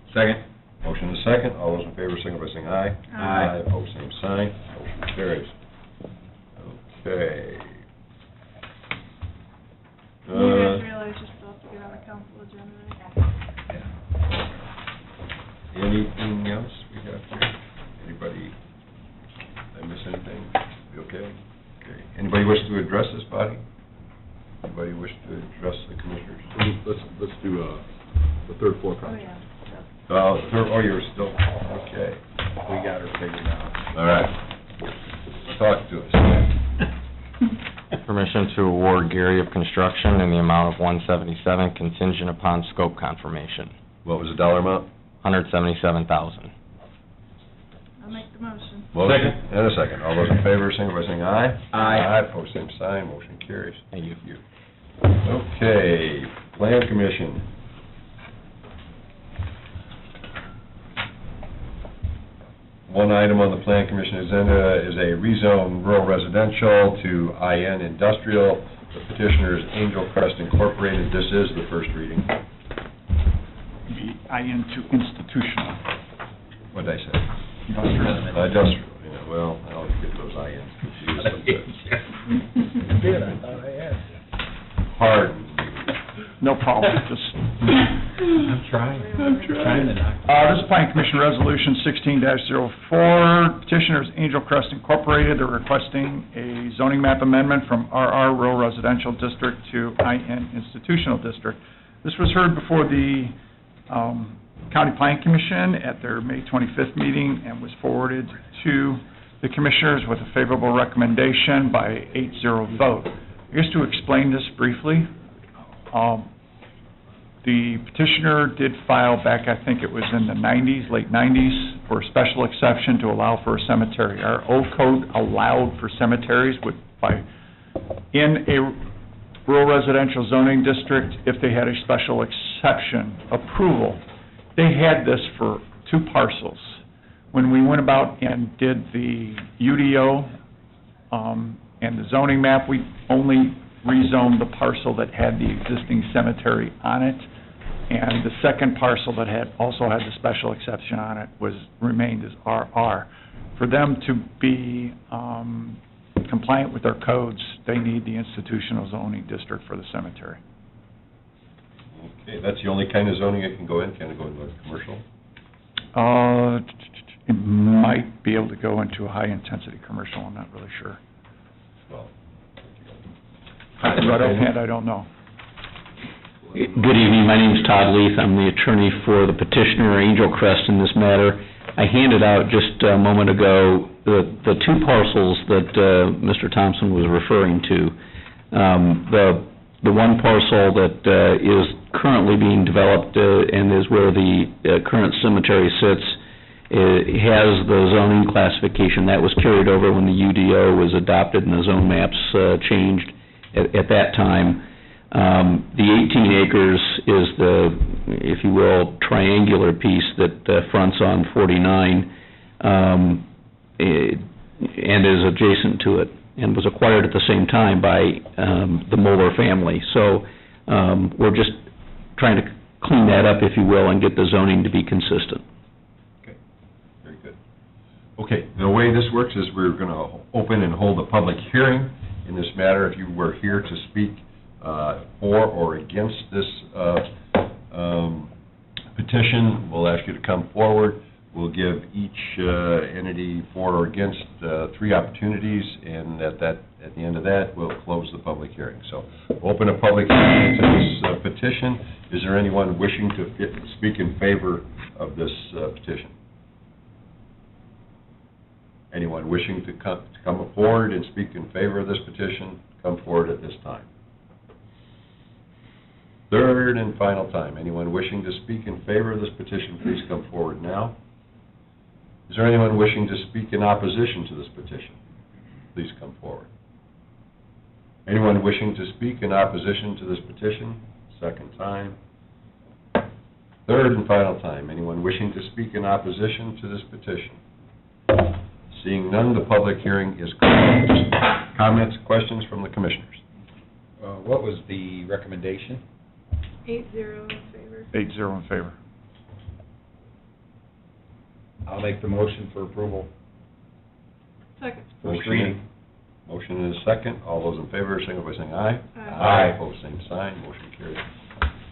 Second. Motion is second. All those in favor, signify by saying aye. Aye. Opposed, same sign. Motion carries. Okay. You guys realize you still have to get on the council agenda, right? Anything else we have here? Anybody, did I miss anything? We okay? Okay. Anybody wish to address this body? Anybody wish to address the commissioners? Let's do the third floor Oh, project. yeah. You're still, okay. We got her figured out. All right. Talk to us. Permission to award Gary of Construction in the amount of $177 contingent upon scope confirmation. What was the dollar amount? $177,000. I'll make the motion. Motion and a second. All those in favor, signify by saying aye. Aye. Opposed, same sign. Motion carries. Thank you. Okay, Plan Commission. One item on the Plan Commission agenda is a rezone rural residential to IN industrial. The petitioner is Angel Crest Incorporated. This is the first reading. IN to institutional. What did I say? Industrial. Industrial, yeah, well, I always get those INs confused sometimes. You did, I thought I had. Pardon. No problem, just... I'm trying to knock. This is Plan Commission Resolution 16-04. Petitioners Angel Crest Incorporated. They're requesting a zoning map amendment from RR Rural Residential District to IN Institutional District. This was heard before the County Plan Commission at their May 25th meeting and was forwarded to the commissioners with a favorable recommendation by 8-0 vote. I guess to explain this briefly, the petitioner did file back, I think it was in the 90s, late 90s, for a special exception to allow for a cemetery. Our old code allowed for cemeteries in a rural residential zoning district if they had a special exception approval. They had this for 2 parcels. When we went about and did the UDO and the zoning map, we only rezoned the parcel that had the existing cemetery on it, and the second parcel that also had the special exception on it remained as RR. For them to be compliant with our codes, they need the institutional zoning district for the cemetery. Okay, that's the only kind of zoning it can go in? Can it go into commercial? It might be able to go into a high-intensity commercial, I'm not really sure. Well, Right offhand, I don't know. Good evening, my name is Todd Leith, I'm the attorney for the petitioner Angel Crest in this matter. I handed out just a moment ago the two parcels that Mr. Thompson was referring to. The one parcel that is currently being developed and is where the current cemetery sits, has the zoning classification. That was carried over when the UDO was adopted and the zone maps changed at that time. The 18 acres is the, if you will, triangular piece that fronts on 49 and is adjacent to it, and was acquired at the same time by the Moeller family. So we're just trying to clean that up, if you will, and get the zoning to be consistent. Okay, very good. Okay, the way this works is we're going to open and hold a public hearing in this matter. If you were here to speak for or against this petition, we'll ask you to come forward. We'll give each entity for or against 3 opportunities, and at the end of that, we'll close the public hearing. So, open a public hearing to this petition. Is there anyone wishing to speak in favor of this petition? Anyone wishing to come forward and speak in favor of this petition, come forward at this time. Third and final time, anyone wishing to speak in favor of this petition, please come forward now. Is there anyone wishing to speak in opposition to this petition? Please come forward. Anyone wishing to speak in opposition to this petition? Second time. Third and final time, anyone wishing to speak in opposition to this petition? Seeing none, the public hearing is closed. Comments, questions from the commissioners? What was the recommendation? 8-0 in favor. 8-0 in favor. I'll make the motion for approval. Second. First reading. Motion and a second. All those in favor, signify by saying aye. Aye. Opposed, same sign. Motion carries.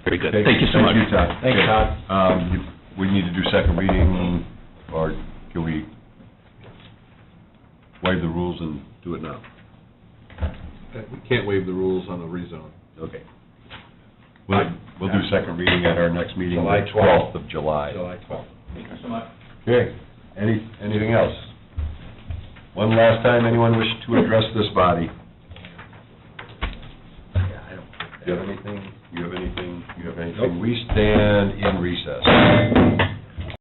Very good. Okay, Thank you so much. Thank you, Todd. Thanks, Todd. We need to do second reading, or can we waive the rules and do it now? We can't waive the rules on a rezone. Okay. We'll do second reading at our next meeting, July the 12th of July. July 12th. Thank you so much. Okay. Anything else? One last time, anyone wish to address this body? Do you have anything? You have anything? You have anything? Nope. We stand in recess.